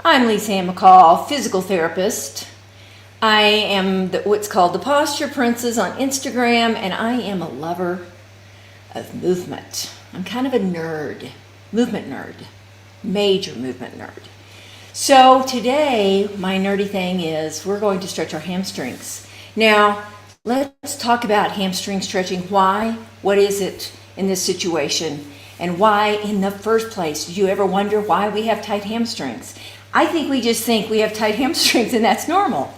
I'm Lisa Ann McCall, physical therapist. I am what's called the Posture Princess on Instagram, and I am a lover of movement. I'm kind of a nerd, movement nerd, major movement nerd. So today, my nerdy thing is we're going to stretch our hamstrings. Now, let's talk about hamstring stretching. Why? What is it in this situation? And why in the first place? Did you ever wonder why we have tight hamstrings? I think we just think we have tight hamstrings and that's normal.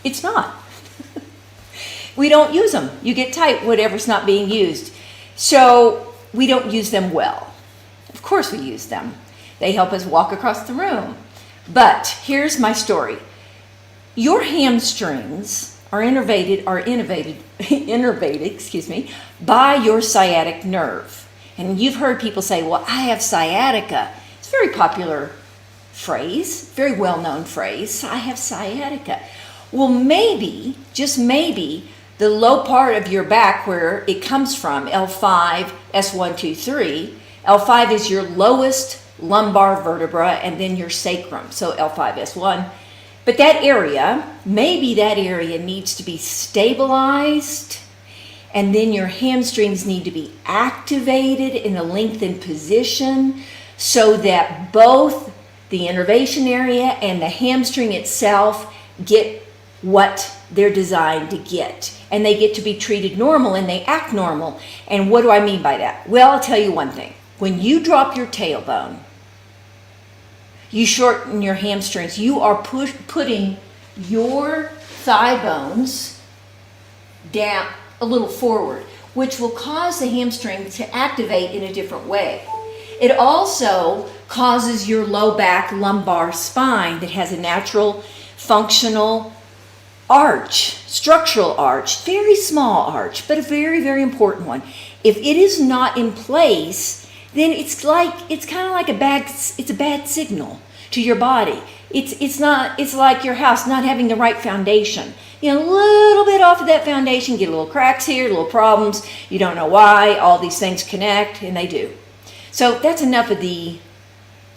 It's not. We don't use them. You get tight, whatever's not being used. So we don't use them well. Of course we use them. They help us walk across the room. But here's my story. Your hamstrings are innervated, by your sciatic nerve. And you've heard people say, well, I have sciatica. It's a very popular phrase, very well-known phrase. I have sciatica. Well, maybe, just maybe, the low part of your back where it comes from, L5, S1, 2, 3, L5 is your lowest lumbar vertebra and then your sacrum, so L5, S1. But that area, maybe that area needs to be stabilized, and then your hamstrings need to be activated in a lengthened position so that both the innervation area and the hamstring itself get what they're designed to get. And they get to be treated normal and they act normal. And what do I mean by that? Well, I'll tell you one thing. When you drop your tailbone, you shorten your hamstrings. You are putting your thigh bones down a little forward, which will cause the hamstring to activate in a different way. It also causes your low back lumbar spine that has a natural functional arch, structural arch, very small arch, but a very, very important one. If it is not in place, then it's kind of like a bad signal to your body. It's like your house not having the right foundation. You know, a little bit off of that foundation, get a little cracks here, little problems. You don't know why. All these things connect, and they do. So that's enough of the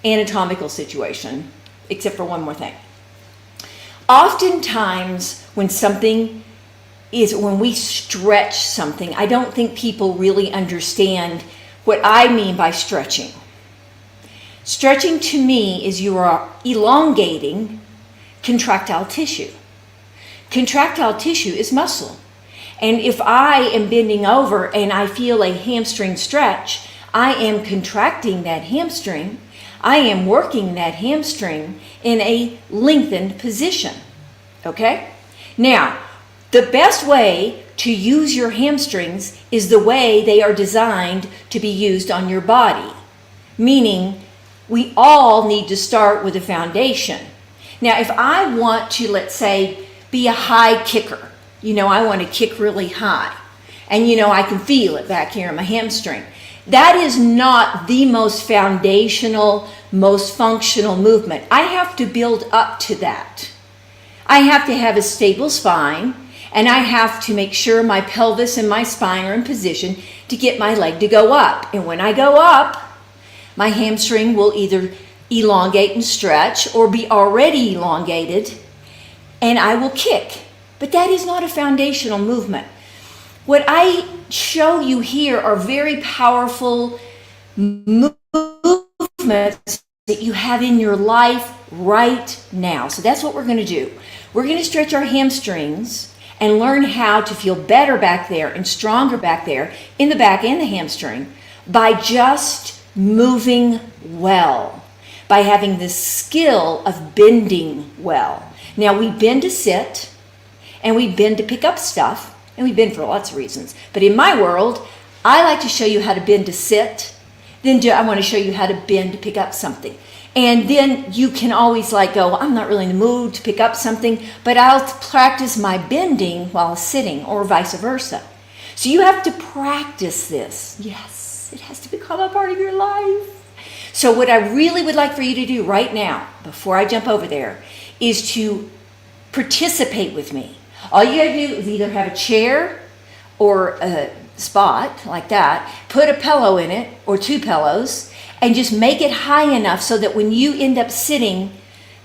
anatomical situation, except for one more thing. Oftentimes, when we stretch something, I don't think people really understand what I mean by stretching. Stretching to me is you are elongating contractile tissue. Contractile tissue is muscle. And if I am bending over and I feel a hamstring stretch, I am contracting that hamstring. I am working that hamstring in a lengthened position. Okay? Now, the best way to use your hamstrings is the way they are designed to be used on your body. Meaning, we all need to start with a foundation. Now, if I want to, let's say, be a high kicker, I want to kick really high, and I can feel it back here in my hamstring. That is not the most foundational, most functional movement. I have to build up to that. I have to have a stable spine, and I have to make sure my pelvis and my spine are in position to get my leg to go up. And when I go up, my hamstring will either elongate and stretch or be already elongated, and I will kick. But that is not a foundational movement. What I show you here are very powerful movements that you have in your life right now. So that's what we're going to do. We're going to stretch our hamstrings and learn how to feel better back there and stronger back there in the back and the hamstring by just moving well, by having the skill of bending well. Now, we bend to sit, and we bend to pick up stuff, and we bend for lots of reasons. But in my world, I like to show you how to bend to sit, then I want to show you how to bend to pick up something. And then you can always go, I'm not really in the mood to pick up something, but I'll practice my bending while sitting, or vice versa. So you have to practice this. Yes, it has to become a part of your life. So what I really would like for you to do right now, before I jump over there, is to participate with me. All you gotta do is either have a chair or a spot like that, put a pillow in it or two pillows, and just make it high enough so that when you end up sitting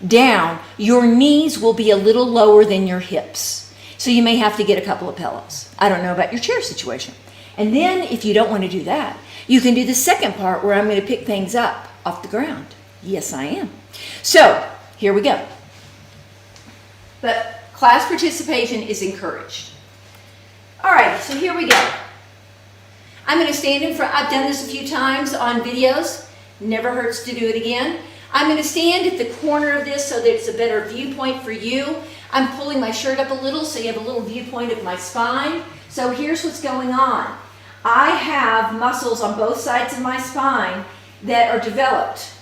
down, your knees will be a little lower than your hips. So you may have to get a couple of pillows. I don't know about your chair situation. And then if you don't want to do that, you can do the second part where I'm going to pick things up off the ground. Yes, I am. So here we go. But class participation is encouraged. All right, so here we go. I'm going to stand in front. I've done this a few times on videos. Never hurts to do it again. I'm going to stand at the corner of this so that it's a better viewpoint for you. I'm pulling my shirt up a little so you have a little viewpoint of my spine. So here's what's going on. I have muscles on both sides of my spine that are developed.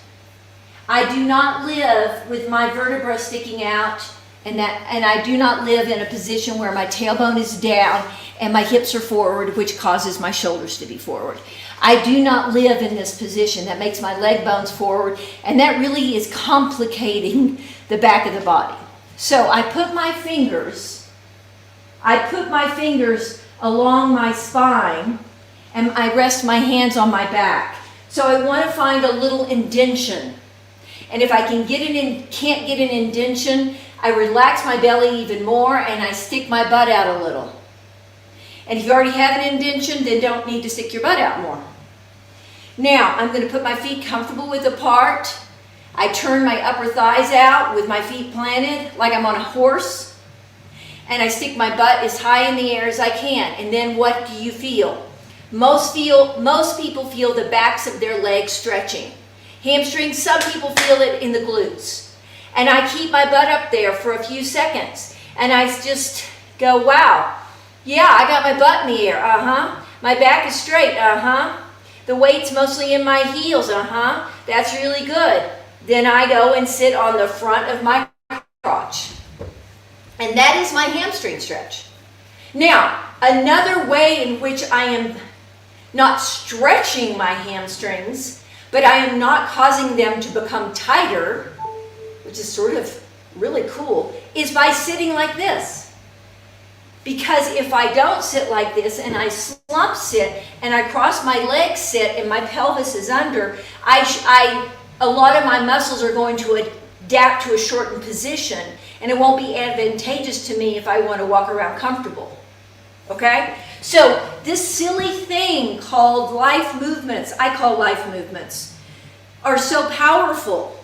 I do not live with my vertebra sticking out, and I do not live in a position where my tailbone is down and my hips are forward, which causes my shoulders to be forward. I do not live in this position. That makes my leg bones forward, and that really is complicating the back of the body. So I put my fingers along my spine, and I rest my hands on my back. So I want to find a little indention. And if I can't get an indention, I relax my belly even more and I stick my butt out a little. And if you already have an indention, then don't need to stick your butt out more. Now, I'm going to put my feet comfortable width apart. I turn my upper thighs out with my feet planted like I'm on a horse. And I stick my butt as high in the air as I can. And then what do you feel? Most people feel the backs of their legs stretching. Hamstrings, some people feel it in the glutes. And I keep my butt up there for a few seconds. And I just go, wow. Yeah, I got my butt in the air. My back is straight. The weight's mostly in my heels. That's really good. Then I go and sit on the front of my crotch. And that is my hamstring stretch. Now, another way in which I am not stretching my hamstrings, but I am not causing them to become tighter, which is sort of really cool, is by sitting like this. Because if I don't sit like this and I slump sit and I cross my legs sit and my pelvis is under, a lot of my muscles are going to adapt to a shortened position, and it won't be advantageous to me if I want to walk around comfortable. Okay? So this silly thing called life movements, I call life movements, are so powerful,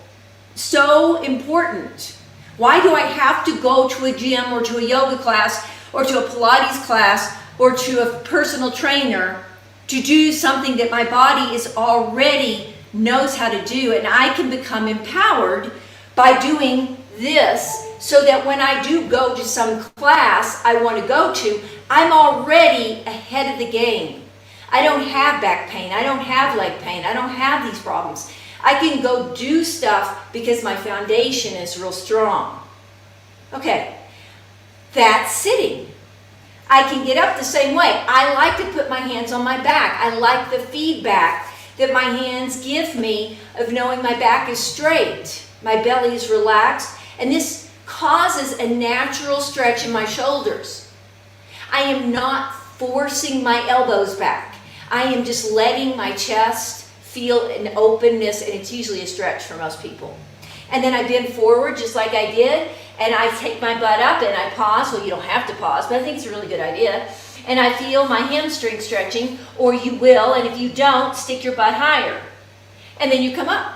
so important. Why do I have to go to a gym or to a yoga class or to a Pilates class or to a personal trainer to do something that my body is already knows how to do, and I can become empowered by doing this, so that when I do go to some class I want to go to, I'm already ahead of the game. I don't have back pain, I don't have leg pain, I don't have these problems. I can go do stuff because my foundation is real strong. Okay, that's sitting. I can get up the same way. I like to put my hands on my back. I like the feedback that my hands give me of knowing my back is straight, my belly is relaxed, and this causes a natural stretch in my shoulders. I am not forcing my elbows back. I am just letting my chest feel an openness, and it's usually a stretch for most people. And then I bend forward just like I did, and I take my butt up and I pause. Well, you don't have to pause, but I think it's a really good idea. And I feel my hamstring stretching, or you will, and if you don't, stick your butt higher. And then you come up.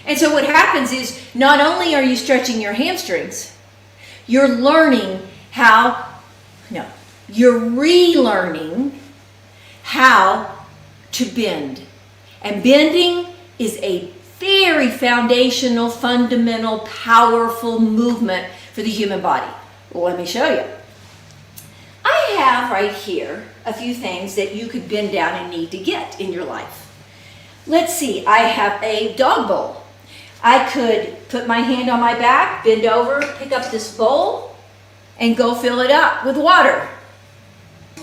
And so what happens is, not only are you stretching your hamstrings, you're relearning how to bend. And bending is a very foundational, fundamental, powerful movement for the human body. Well, let me show you. I have right here a few things that you could bend down and need to get in your life. Let's see, I have a dog bowl. I could put my hand on my back, bend over, pick up this bowl, and go fill it up with water.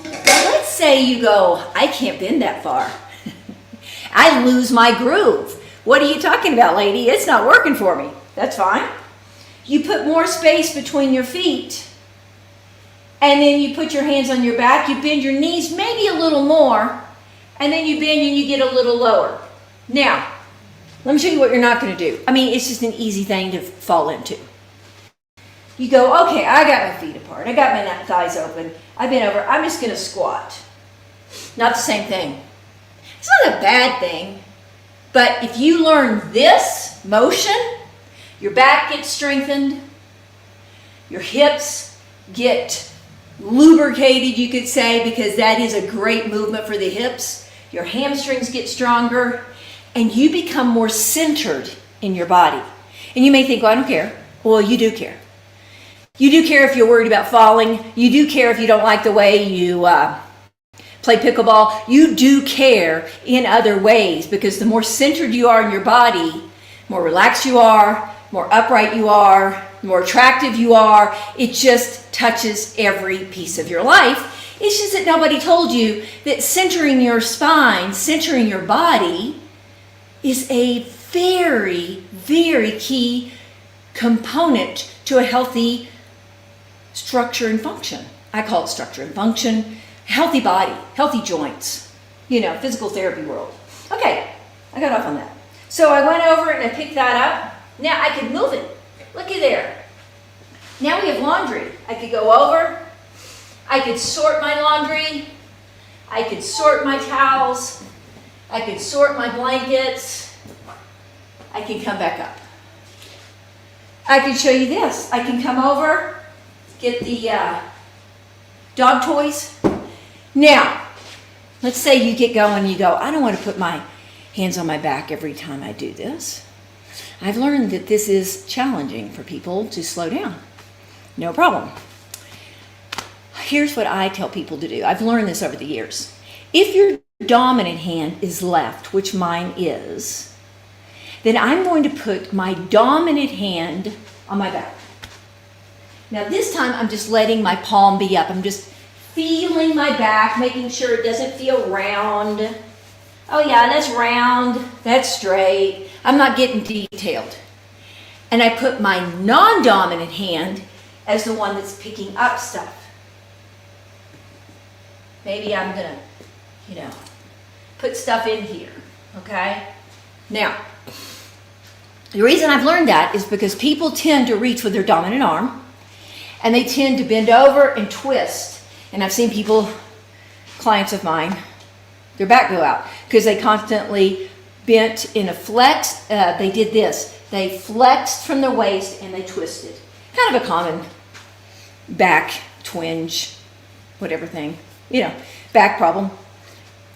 Now let's say you go, I can't bend that far. I lose my groove. What are you talking about, lady? It's not working for me. That's fine. You put more space between your feet, and then you put your hands on your back, you bend your knees maybe a little more, and then you bend and you get a little lower. Now, let me show you what you're not going to do. I mean, it's just an easy thing to fall into. You go, okay, I got my feet apart. I got my thighs open. I've been over. I'm just going to squat. Not the same thing. It's not a bad thing. But if you learn this motion, your back gets strengthened. Your hips get lubricated, you could say, because that is a great movement for the hips. Your hamstrings get stronger. And you become more centered in your body. And you may think, well, I don't care. Well, you do care. You do care if you're worried about falling. You do care if you don't like the way you play pickleball. You do care in other ways, because the more centered you are in your body, more relaxed you are, more upright you are, the more attractive you are. It just touches every piece of your life. It's just that nobody told you that centering your spine, centering your body, is a very, very key component to a healthy structure and function. I call it structure and function. Healthy body, healthy joints, physical therapy world. Okay, I got off on that. So I went over and I picked that up. Now I could move it. Looky there. Now we have laundry. I could go over. I could sort my laundry. I could sort my towels. I could sort my blankets. I can come back up. I can show you this. I can come over, get the dog toys. Now, let's say you get going and you go, I don't want to put my hands on my back every time I do this. I've learned that this is challenging for people to slow down. No problem. Here's what I tell people to do. I've learned this over the years. If your dominant hand is left, which mine is, then I'm going to put my dominant hand on my back. Now this time I'm just letting my palm be up. I'm just feeling my back, making sure it doesn't feel round. Oh yeah, that's round, that's straight. I'm not getting detailed. And I put my non-dominant hand as the one that's picking up stuff. Maybe I'm gonna, put stuff in here, okay? Now, the reason I've learned that is because people tend to reach with their dominant arm, and they tend to bend over and twist. And I've seen people, clients of mine, their back go out because they constantly bent in a flex. They did this. They flexed from their waist and they twisted. Kind of a common back twinge, whatever thing, back problem.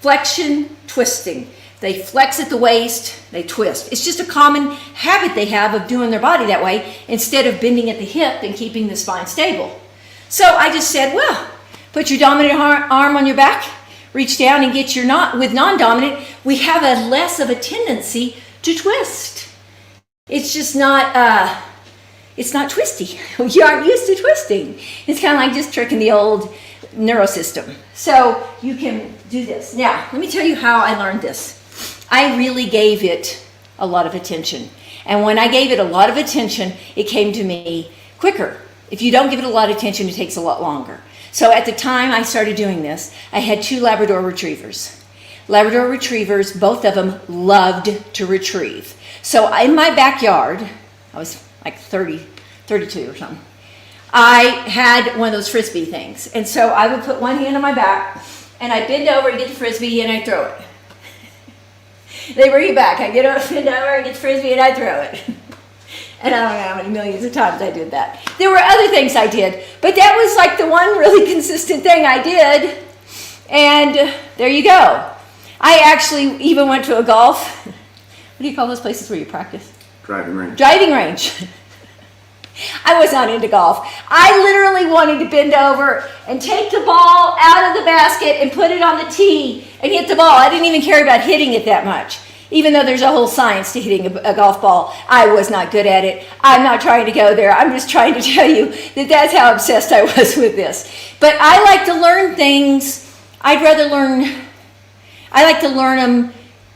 Flexion, twisting. They flex at the waist, they twist. It's just a common habit they have of doing their body that way instead of bending at the hip and keeping the spine stable. So I just said, well, put your dominant arm on your back, reach down and get your with non-dominant. We have a less of a tendency to twist. It's just not, it's not twisty. You aren't used to twisting. It's kind of like just tricking the old neurosystem. So you can do this. Now, let me tell you how I learned this. I really gave it a lot of attention. And when I gave it a lot of attention, it came to me quicker. If you don't give it a lot of attention, it takes a lot longer. So at the time I started doing this, I had 2 Labrador retrievers. Labrador retrievers, both of them loved to retrieve. So in my backyard, I was like 32 or something, I had one of those Frisbee things. And so I would put one hand on my back, and I'd bend over and get the Frisbee, and I'd throw it. They bring it back. I get over, bend over, and get the Frisbee, and I throw it. And I don't know how many millions of times I did that. There were other things I did, but that was like the one really consistent thing I did. And there you go. I actually even went to a golf, what do you call those places where you practice? Driving range. Driving range. I was not into golf. I literally wanted to bend over and take the ball out of the basket and put it on the tee and hit the ball. I didn't even care about hitting it that much. Even though there's a whole science to hitting a golf ball, I was not good at it. I'm not trying to go there. I'm just trying to tell you that that's how obsessed I was with this. But I like to learn things. I like to learn them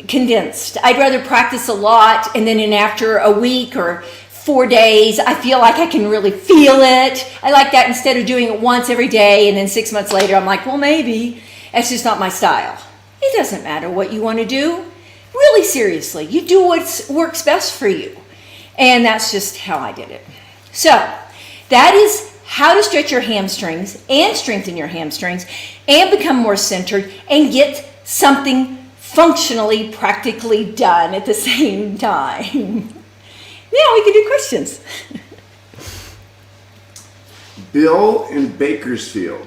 condensed. I'd rather practice a lot, and then after a week or 4 days, I feel like I can really feel it. I like that instead of doing it once every day, and then 6 months later, I'm like, well, maybe. That's just not my style. It doesn't matter what you want to do. really seriously. You do what works best for you. And that's just how I did it. So that is how to stretch your hamstrings and strengthen your hamstrings and become more centered and get something functionally, practically done at the same time. Now we can do questions. Bill in Bakersfield.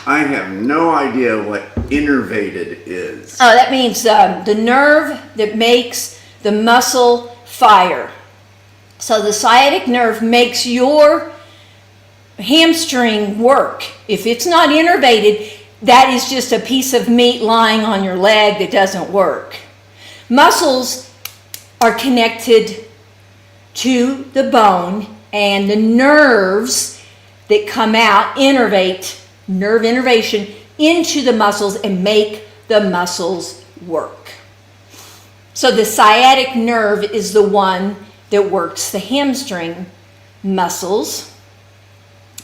I have no idea what innervated is. Oh, that means the nerve that makes the muscle fire. So the sciatic nerve makes your hamstring work. If it's not innervated, that is just a piece of meat lying on your leg that doesn't work. Muscles are connected to the bone, and the nerves that come out innervate, nerve innervation, into the muscles and make the muscles work. So the sciatic nerve is the one that works the hamstring muscles.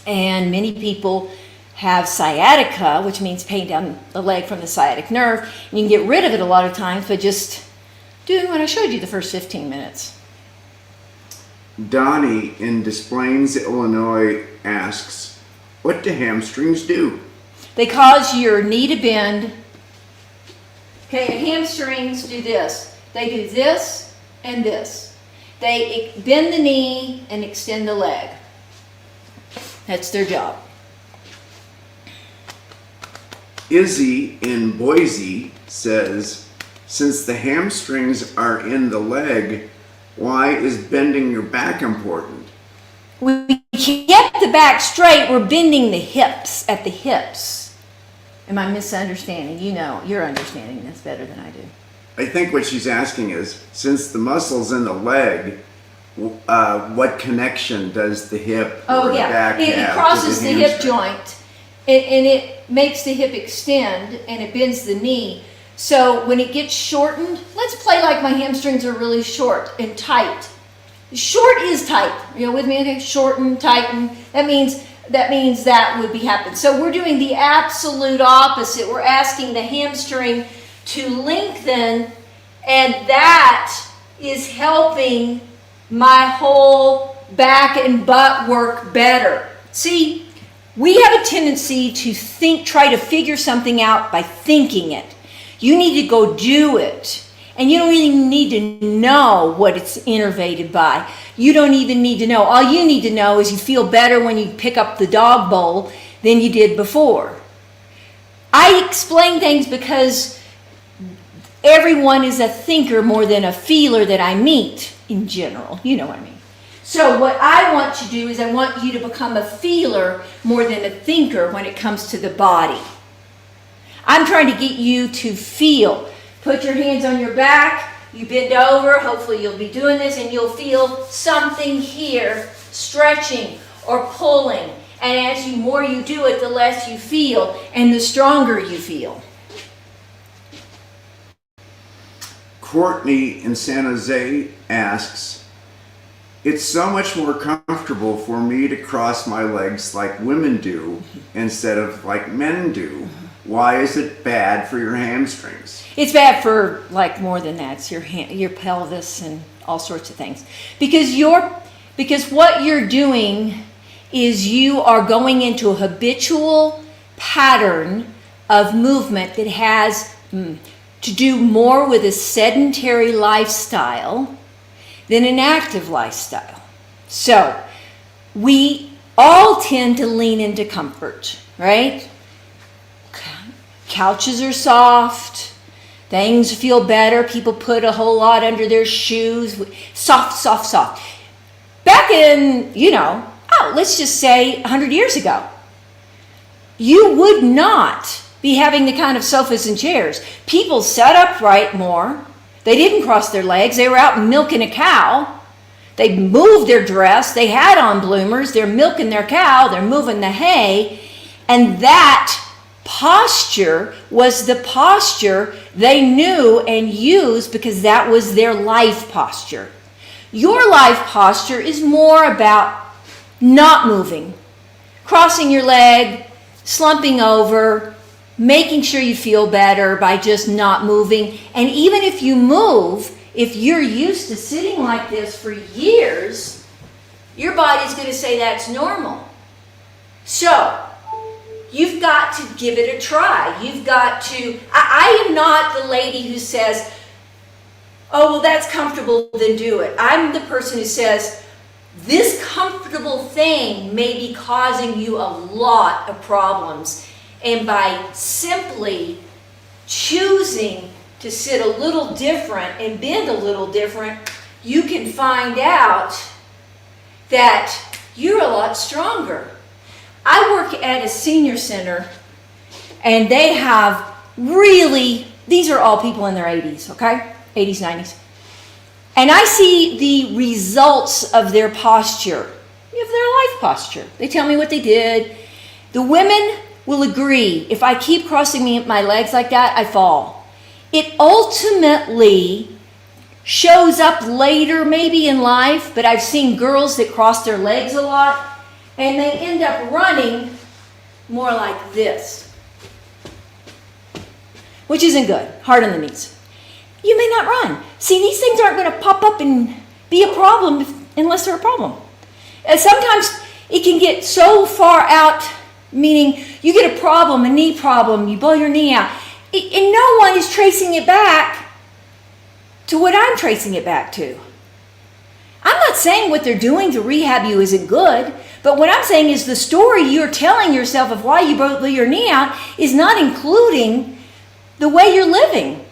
And many people have sciatica, which means pain down the leg from the sciatic nerve. And you can get rid of it a lot of times by just doing what I showed you the first 15 minutes. Donnie in Des Plaines, Illinois asks, what do hamstrings do? They cause your knee to bend. Okay, hamstrings do this. They do this and this. They bend the knee and extend the leg. That's their job. Izzy in Boise says, since the hamstrings are in the leg, why is bending your back important? We keep the back straight. We're bending the hips at the hips. Am I misunderstanding? You know, you're understanding this better than I do. I think what she's asking is, since the muscle's in the leg, what connection does the hip or the back have? It crosses to the hip joint, and it makes the hip extend, and it bends the knee. So when it gets shortened, let's play like my hamstrings are really short and tight. Short is tight. You with me? Okay, shorten, tighten. That means that would be happening. So we're doing the absolute opposite. We're asking the hamstring to lengthen, and that is helping my whole back and butt work better. See, we have a tendency to try to figure something out by thinking it. You need to go do it. And you don't even need to know what it's innervated by. You don't even need to know. All you need to know is you feel better when you pick up the dog bowl than you did before. I explain things because everyone is a thinker more than a feeler that I meet in general. You know what I mean. So what I want to do is I want you to become a feeler more than a thinker when it comes to the body. I'm trying to get you to feel. Put your hands on your back, you bend over, hopefully you'll be doing this, and you'll feel something here stretching or pulling. And as more you do it, the less you feel, and the stronger you feel. Courtney in San Jose asks, it's so much more comfortable for me to cross my legs like women do instead of like men do. Why is it bad for your hamstrings? It's bad for more than that. It's your pelvis and all sorts of things. Because what you're doing is you are going into a habitual pattern of movement that has to do more with a sedentary lifestyle than an active lifestyle. So we all tend to lean into comfort, right? Couches are soft. Things feel better. People put a whole lot under their shoes. Soft, soft, soft. Back in, let's just say 100 years ago, you would not be having the kind of sofas and chairs. People sat upright more. They didn't cross their legs. They were out milking a cow. They moved their dress. They had on bloomers. They're milking their cow. They're moving the hay. And that posture was the posture they knew and used because that was their life posture. Your life posture is more about not moving, crossing your leg, slumping over, making sure you feel better by just not moving. And even if you move, if you're used to sitting like this for years, your body's going to say that's normal. So, you've got to give it a try. You've got to, I am not the lady who says, oh, well, that's comfortable, then do it. I'm the person who says, this comfortable thing may be causing you a lot of problems. And by simply choosing to sit a little different and bend a little different, you can find out that you're a lot stronger. I work at a senior center, and they have really, these are all people in their 80s, okay? 80s, 90s. And I see the results of their posture, of their life posture. They tell me what they did. The women will agree, if I keep crossing my legs like that, I fall. It ultimately shows up later maybe in life, but I've seen girls that cross their legs a lot, and they end up running more like this, which isn't good, hard on the knees. You may not run. See, these things aren't going to pop up and be a problem unless they're a problem. And sometimes it can get so far out, meaning you get a problem, a knee problem, you blow your knee out, and no one is tracing it back to what I'm tracing it back to. I'm not saying what they're doing to rehab you isn't good, but what I'm saying is the story you're telling yourself of why you blew your knee out is not including the way you're living.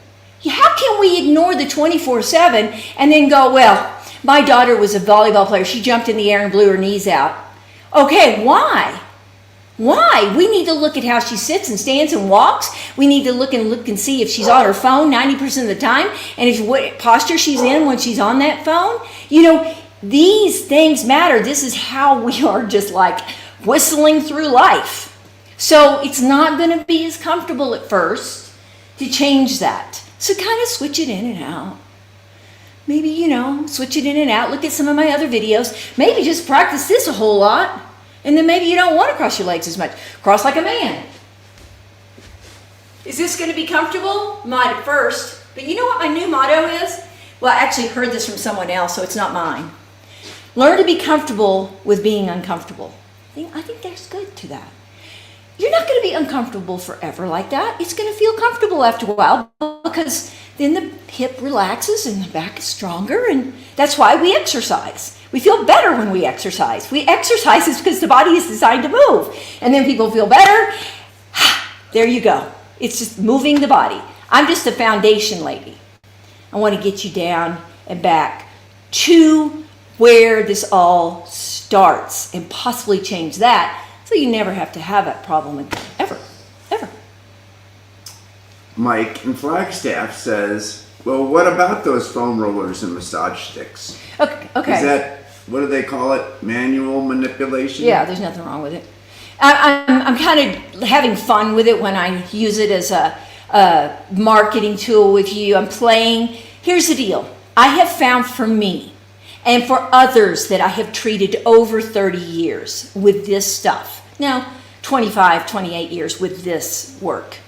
How can we ignore the 24/7 and then go, well, my daughter was a volleyball player. She jumped in the air and blew her knees out. Okay, why? Why? We need to look at how she sits and stands and walks. We need to look and see if she's on her phone 90% of the time, and if what posture she's in when she's on that phone. You know, these things matter. This is how we are just like whistling through life. So it's not going to be as comfortable at first to change that. So kind of switch it in and out. Maybe, switch it in and out. Look at some of my other videos. Maybe just practice this a whole lot. And then maybe you don't want to cross your legs as much. Cross like a man. Is this going to be comfortable? Might at first. But you know what my new motto is? Well, I actually heard this from someone else, so it's not mine. Learn to be comfortable with being uncomfortable. I think there's good to that. You're not going to be uncomfortable forever like that. It's going to feel comfortable after a while because then the hip relaxes and the back is stronger, and that's why we exercise. We feel better when we exercise. We exercise is because the body is designed to move, and then people feel better. There you go. It's just moving the body. I'm just a foundation lady. I want to get you down and back to where this all starts and possibly change that. So you never have to have that problem again, ever. Mike in Flagstaff says, well, what about those foam rollers and massage sticks? Okay. Is that, what do they call it, manual manipulation? Yeah, there's nothing wrong with it. I'm kind of having fun with it when I use it as a marketing tool with you. I'm playing. Here's the deal. I have found for me and for others that I have treated over 30 years with this stuff. Now, 25, 28 years with this work.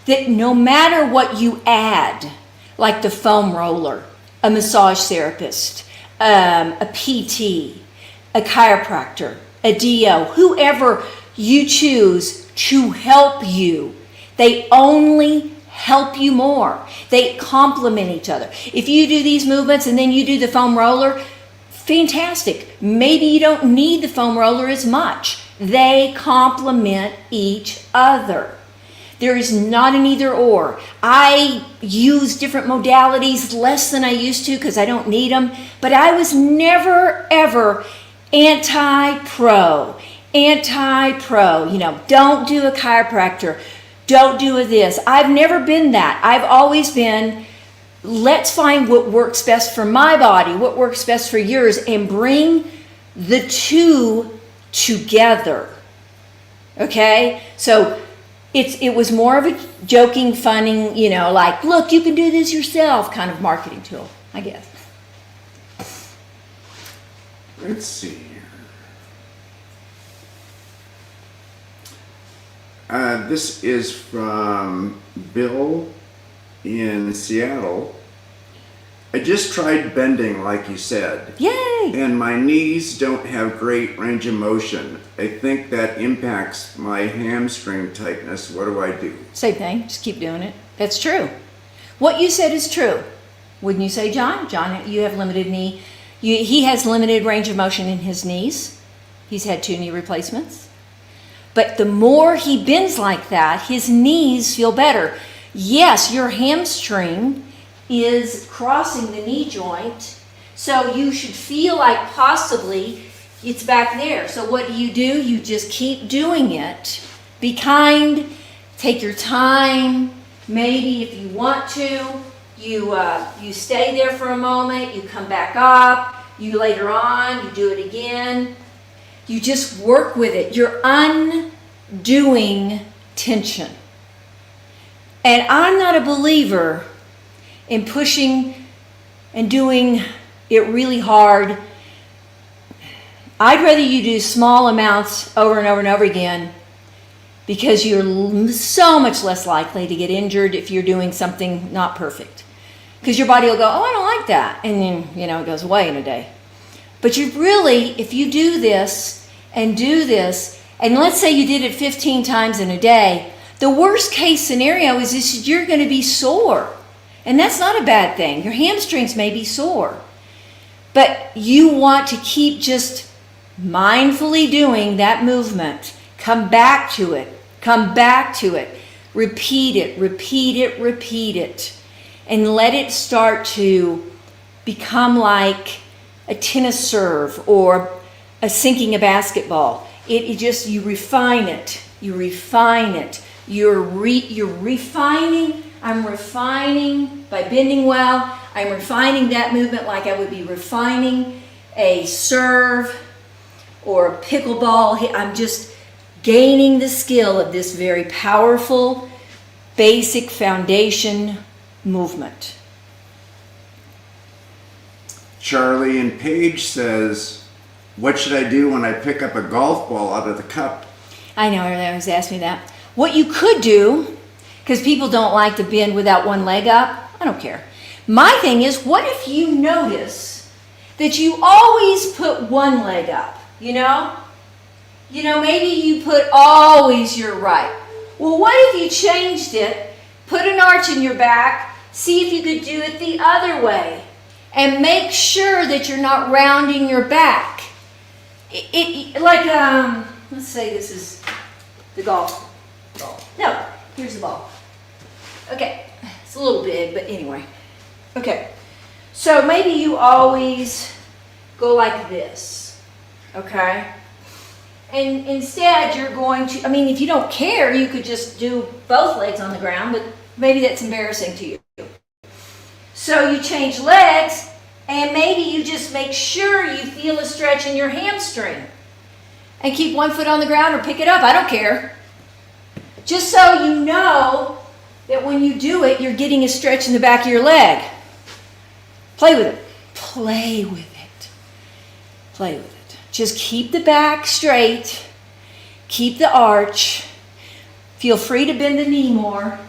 That no matter what you add, like the foam roller, a massage therapist, a PT, a chiropractor, a DO, whoever you choose to help you, they only help you more. They complement each other. If you do these movements and then you do the foam roller, fantastic. Maybe you don't need the foam roller as much. They complement each other. There is not an either or. I use different modalities less than I used to because I don't need them, but I was never ever anti-pro. Don't do a chiropractor. Don't do this. I've never been that. I've always been, let's find what works best for my body, what works best for yours, and bring the two together. Okay? So it was more of a joking, funning, like, look, you can do this yourself kind of marketing tool, I guess. Let's see here. This is from Bill in Seattle. I just tried bending like you said. Yay! And my knees don't have great range of motion. I think that impacts my hamstring tightness. What do I do? Same thing. Just keep doing it. That's true. What you said is true. Wouldn't you say, John? John, you have limited knee. He has limited range of motion in his knees. He's had 2 knee replacements. But the more he bends like that, his knees feel better. Yes, your hamstring is crossing the knee joint, so you should feel like possibly it's back there. So what do? You just keep doing it. Be kind, take your time. Maybe if you want to, you stay there for a moment, you come back up, you later on, you do it again. You just work with it. You're undoing tension. And I'm not a believer in pushing and doing it really hard. I'd rather you do small amounts over and over and over again, because you're so much less likely to get injured if you're doing something not perfect. Because your body will go, oh, I don't like that. And then, it goes away in a day. But you really, if you do this, and let's say you did it 15 times in a day, the worst case scenario is you're going to be sore. And that's not a bad thing. Your hamstrings may be sore. But you want to keep just mindfully doing that movement. Come back to it. Come back to it. Repeat it, repeat it, repeat it. And let it start to become like a tennis serve or a sinking a basketball. You refine it. You refine it. You're refining. I'm refining by bending well. I'm refining that movement like I would be refining a serve or a pickleball. I'm just gaining the skill of this very powerful, basic foundation movement. Charlie and Paige says, what should I do when I pick up a golf ball out of the cup? I know, everyone always asks me that. What you could do, because people don't like to bend without one leg up, I don't care. My thing is, what if you notice that you always put one leg up, maybe you put always your right. Well, what if you changed it, put an arch in your back, see if you could do it the other way, and make sure that you're not rounding your back. Let's say this is the golf ball. No, here's the ball. Okay, it's a little big, but anyway. Okay, so maybe you always go like this, okay? And instead you're going to, if you don't care, you could just do both legs on the ground, but maybe that's embarrassing to you. So you change legs, and maybe you just make sure you feel a stretch in your hamstring. And keep one foot on the ground or pick it up, I don't care. Just so you know that when you do it, you're getting a stretch in the back of your leg. Play with it. Play with it. Play with it. Just keep the back straight. Keep the arch. Feel free to bend the knee more.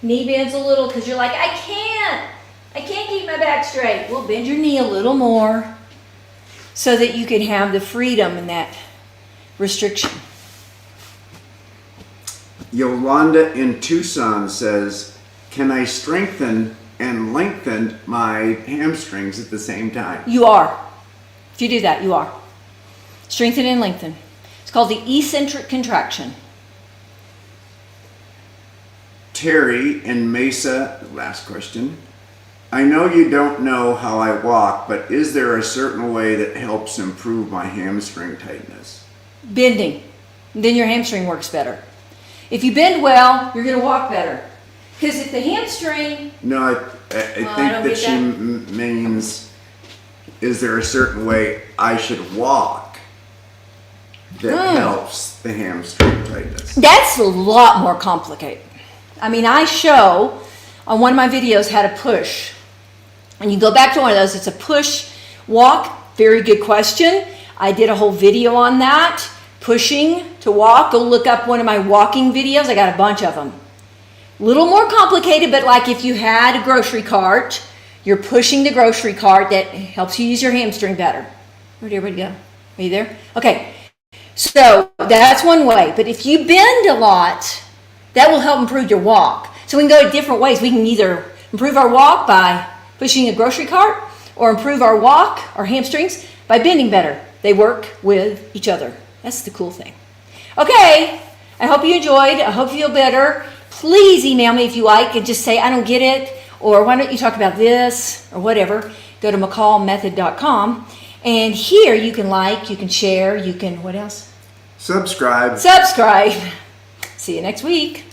Knee bends a little because you're like, I can't keep my back straight. Well, bend your knee a little more so that you can have the freedom and that restriction. Yolanda in Tucson says, can I strengthen and lengthen my hamstrings at the same time? You are. If you do that, you are. Strengthen and lengthen. It's called the eccentric contraction. Terry in Mesa, last question. I know you don't know how I walk, but is there a certain way that helps improve my hamstring tightness? Bending. Then your hamstring works better. If you bend well, you're going to walk better. Because if the hamstring... No, I think that she means, is there a certain way I should walk that helps the hamstring tightness? That's a lot more complicated. I show on one of my videos how to push. And you go back to one of those, it's a push, walk, very good question. I did a whole video on that, pushing to walk, go look up one of my walking videos. I got a bunch of them. A little more complicated, but like if you had a grocery cart, you're pushing the grocery cart, that helps you use your hamstring better. Where'd everybody go? Are you there? Okay. So that's one way. But if you bend a lot, that will help improve your walk. So we can go different ways. We can either improve our walk by pushing a grocery cart, or improve our walk, our hamstrings, by bending better. They work with each other. That's the cool thing. Okay, I hope you enjoyed. I hope you feel better. Please email me if you like and just say, I don't get it, or why don't you talk about this, or whatever. Go to mccallmethod.com. And here you can like, you can share, you can, what else? Subscribe. Subscribe. See you next week.